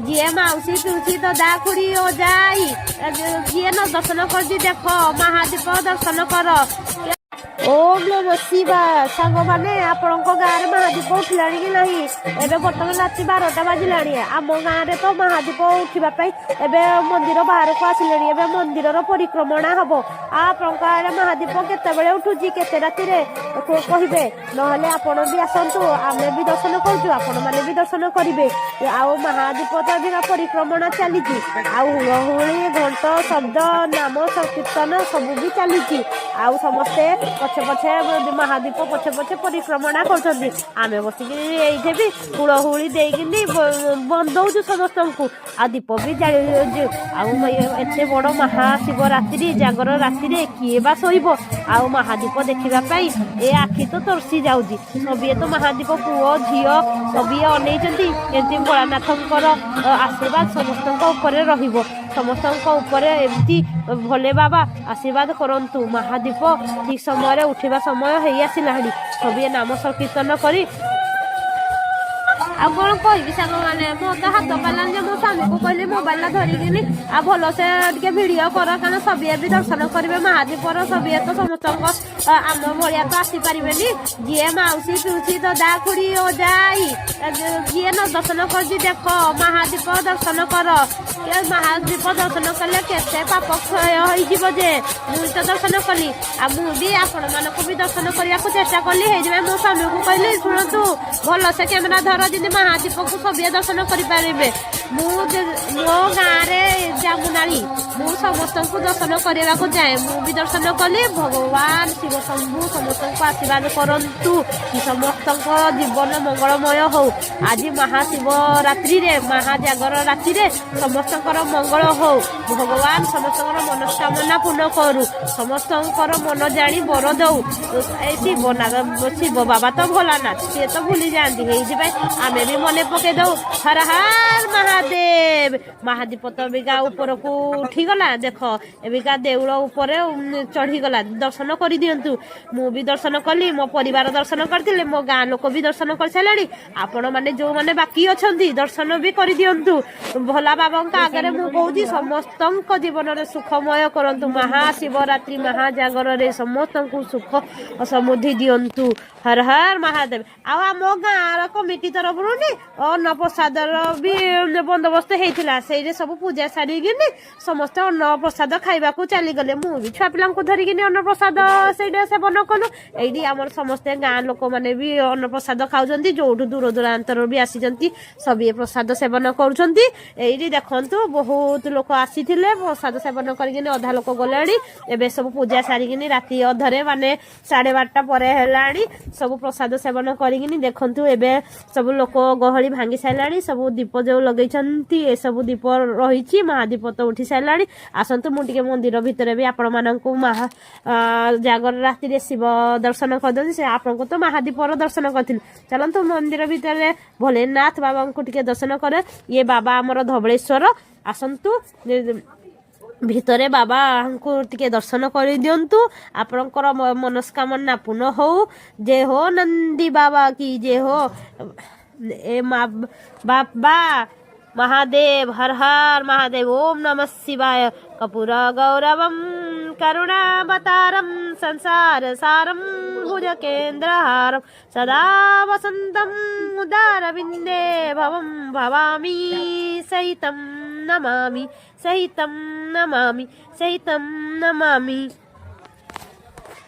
ଯିଏ ମାଉସୀ ପିଉସୀ ଦଦା ଖୁଡି ଅଜାଇ ଯିଏ ନ ଦର୍ଶନ କରିଛି ଦେଖ ମହାଦୀପ ଦର୍ଶନ କର। ଓମ୍ ନମଃ ଶିବାୟ। ସାଙ୍ଗମାନେ ଆପଣଙ୍କ ଗାଁରେ ମହାଦୀପ ଉଠିଲାଣି କି ନାହିଁ? ଏବେ ବର୍ତ୍ତମାନ ରାତି 12ଟା ବାଜିଲାଣି। ଆମ ଗାଁରେ ତ ମହାଦୀପ ଉଠିବା ପାଇଁ ଏବେ ମନ୍ଦିର ବାହାରକୁ ଆସିଲେଣି। ଏବେ ମନ୍ଦିରର ପରିକ୍ରମଣା ହବ। ଆପଣଙ୍କ ଗାଁରେ ମହାଦୀପ କେତେବେଳେ ଉଠୁଛି କେତେ ରାତିରେ କହିବେ, ନହେଲେ ଆପଣ ବି ଆସନ୍ତୁ, ଆମେ ବି ଦର୍ଶନ କରୁଛୁ, ଆପଣମାନେ ବି ଦର୍ଶନ କରିବେ। ଆଉ ମହାଦୀପ ତ ଏବେ ପରିକ୍ରମଣା ଚାଲିଛି, ଆଉ ହୁଳହୁଳି ଘଣ୍ଟ ଶବ୍ଦ ନାମ ସଂକୀର୍ତ୍ତନ ସବୁ ବି ଚାଲିଛି। ଆଉ ସମସ୍ତେ ପଛେ ପଛେ ମହାଦୀପ ପଛେ ପଛେ ପରିକ୍ରମଣା କରୁଛନ୍ତି। ଆମେ ବସିକି ଏଇଠି ବି ହୁଳହୁଳି ଦେଇକିନି ବନ୍ଦଉଛୁ ସମସ୍ତଙ୍କୁ, ଆଉ ଦୀପ ବି ଜାଳୁଛୁ। ଆଉ ଏତେ ବଡ ମହାଶିବରାତ୍ରି ଜାଗର ରାତିରେ କିଏ ବା ଶୋଇବ? ଆଉ ମହାଦୀପ ଦେଖିବା ପାଇଁ ଏ ଆଖି ତ ତରସି ଯାଉଛି। ସବିଏ ତ ମହାଦୀପ ପୁଅ ଝିଅ ସବିଏ ଅନେଇଛନ୍ତି ଏମିତି ଭୋଳାନାଥଙ୍କର ଆଶୀର୍ବାଦ ସମସ୍ତଙ୍କ ଉପରେ ରହିବ। ସମସ୍ତଙ୍କ ଉପରେ ଏମିତି ଭୋଲେ ବାବା ଆଶୀର୍ବାଦ କରନ୍ତୁ। ମହାଦୀପ ଠିକ ସମୟରେ ଉଠିବା ସମୟ ହେଇ ଆସିଲାଣି। ସବିଏ ନାମ ସଂକୀର୍ତ୍ତନ କରି ଆଉ କଣ କହିବି ସାଙ୍ଗମାନେ, ମୋ ତ ହାତ ପାଇଲାନି ଯେ ମୋ ସ୍ୱାମୀକୁ କହିଲି ମୋବାଇଲଟା ଧରିକିନି ଆଉ ଭଲସେ ଟିକେ ଭିଡ଼ିଓ କର, କାରଣ ସବିଏ ବି ଦର୍ଶନ କରିବେ ମହାଦୀପର। ସବିଏ ତ ସମସ୍ତଙ୍କ ଆମ ଭଳିଆ ତ ଆସିପାରିବେନି। ଯିଏ ମାଉସୀ ପିଉସୀ ଦଦା ଖୁଡି ଅଜାଇ ଯିଏ ନ ଦର୍ଶନ କରିଛି ଦେଖ ମହାଦୀପ ଦର୍ଶନ କର। ମହାଦୀପ ଦର୍ଶନ କଲେ କେତେ ପାପ କ୍ଷୟ ହେଇଯିବ ଯେ। ମୁଁ ତ ଦର୍ଶନ କଲି, ଆଉ ମୁଁ ବି ଆପଣମାନଙ୍କୁ ବି ଦର୍ଶନ କରିବାକୁ ଚେଷ୍ଟା କଲି। ହେଇଥିପାଇଁ ମୋ ସ୍ୱାମୀକୁ କହିଲି ଶୁଣନ୍ତୁ ଭଲସେ କ୍ୟାମେରା ଧର ଯେମିତି ମହାଦୀପକୁ ସବିଏ ଦର୍ଶନ କରିପାରିବେ। ମୁଁ ମୋ ଗାଁରେ ଯାମୁନାଳି, ମୁଁ ସମସ୍ତଙ୍କୁ ଦର୍ଶନ କରିବାକୁ ଯାଏ। ମୁଁ ବି ଦର୍ଶନ କଲି। ଭଗବାନ ଶିବ ଶମ୍ଭୁ ସମସ୍ତଙ୍କୁ ଆଶୀର୍ବାଦ କରନ୍ତୁ, ସମସ୍ତଙ୍କ ଜୀବନ ମଙ୍ଗଳମୟ ହଉ। ଆଜି ମହାଶିବରାତ୍ରିରେ ମହାଜାଗର ରାତିରେ ସମସ୍ତଙ୍କର ମଙ୍ଗଳ ହଉ। ଭଗବାନ ସମସ୍ତଙ୍କର ମନସ୍କାମନା ପୂର୍ଣ୍ଣ କରୁ, ସମସ୍ତଙ୍କର ମନ ଜାଣି ବର ଦଉ। ଏ ଶିବ ବାବା ତ ଭୋଲାନାଥ, ସିଏ ତ ଭୁଲି ଯାଆନ୍ତି। ହେଇଥିପାଇଁ ଆମେ ବି ମନେ ପକେଇ ଦଉ ହର ହର ମହାଦେବ। ମହାଦୀପ ତ ଏବିକା ଉପରକୁ ଉଠିଗଲା। ଦେଖ ଏବିକା ଦେଉଳ ଉପରେ ଚଢିଗଲା। ଦର୍ଶନ କରିଦିଅନ୍ତୁ। ମୁଁ ବି ଦର୍ଶନ କଲି, ମୋ ପରିବାର ଦର୍ଶନ କରିଥିଲେ, ମୋ ଗାଁ ଲୋକ ବି ଦର୍ଶନ କରିସାରିଲେଣି। ଆପଣ ମାନେ ଯୋଉମାନେ ବାକି ଅଛନ୍ତି ଦର୍ଶନ ବି କରିଦିଅନ୍ତୁ। ଭୋଲା ବାବାଙ୍କ ଆଗରେ ମୁଁ କହୁଛି ସମସ୍ତଙ୍କ ଜୀବନରେ ସୁଖମୟ କରନ୍ତୁ। ମହାଶିବରାତ୍ରି ମହାଜାଗରରେ ସମସ୍ତଙ୍କୁ ସୁଖ ସମୃଦ୍ଧି ଦିଅନ୍ତୁ। ହର ହର ମହାଦେବ। ଆଉ ଆମ ଗାଁର କମିଟି ତରଫରୁ ଅନ୍ନପ୍ରସାଦର ବି ବନ୍ଦୋବସ୍ତ ହେଇଥିଲା। ସେଇରେ ସବୁ ପୂଜା ସାରିକିନି ସମସ୍ତେ ଅନ୍ନପ୍ରସାଦ ଖାଇବାକୁ ଚାଲିଗଲେ। ମୁଁ ବି ଛୁଆ ପିଲାଙ୍କୁ ଧରିକିନି ଅନ୍ନପ୍ରସାଦ ସେଇଟା ସେବନ କଲୁ। ଏଇଠି ଆମର ସମସ୍ତେ ଗାଁ ଲୋକମାନେ ବି ଅନ୍ନପ୍ରସାଦ ଖାଉଛନ୍ତି। ଯୋଉଠୁ ଦୂର ଦୂରାନ୍ତରରୁ ବି ଆସିଛନ୍ତି ସବିଏ ପ୍ରସାଦ ସେବନ କରୁଛନ୍ତି। ଏଇଠି ଦେଖନ୍ତୁ ବହୁତ ଲୋକ ଆସିଥିଲେ ପ୍ରସାଦ ସେବନ କରିକିନି ଅଧା ଲୋକ ଗଲେଣି। ଏବେ ସବୁ ପୂଜା ସାରିକିନି ରାତି ଅଧରେ ମାନେ 12:30 ପରେ ହେଲାଣି। ସବୁ ପ୍ରସାଦ ସେବନ କରିକିନି ଦେଖନ୍ତୁ ଏବେ ସବୁ ଲୋକ ଗହଳି ଭାଙ୍ଗି ସାରିଲାଣି। ସବୁ ଦୀପ ଯୋଉ ଲଗେଇଛନ୍ତି ଏସବୁ ଦୀପ ରହିଛି। ମହାଦୀପ ତ ଉଠି ସାରିଲାଣି। ଆସନ୍ତୁ ମୁଁ ଟିକେ ମନ୍ଦିର ଭିତରେ ବି ଆପଣ ମାନଙ୍କୁ ଜାଗର ରାତିରେ ଶିବ ଦର୍ଶନ କରିଦିଅନ୍ତି। ସେ ଆପଣଙ୍କୁ ତ ମହାଦୀପର ଦର୍ଶନ କରିଥିଲି। ଚାଲନ୍ତୁ ମନ୍ଦିର ଭିତରେ ଭୋଲେନାଥ ବାବାଙ୍କୁ ଟିକେ ଦର୍ଶନ କରେ। ଇଏ ବାବା ଆମର ଧବଳେଶ୍ୱର। ଆସନ୍ତୁ ଭିତରେ ବାବାଙ୍କୁ ଟିକେ ଦର୍ଶନ କରିଦିଅନ୍ତୁ। ଆପଣଙ୍କର ମନସ୍କାମନା ପୂର୍ଣ୍ଣ ହଉ। ଜୟ ହୋ ନନ୍ଦୀ ବାବା କି ଜୟ ହୋ। ए बाबा महादेव हर हर महादेव। ओम नमः शिवाय। कपूर गौरवम करुणावतारम संसार सारम भुजकेन्द्रहारम सदा वसंतम उदारविंदे भवम भवामी सहितं नमामि सहितं नमामि सहितं नमामि।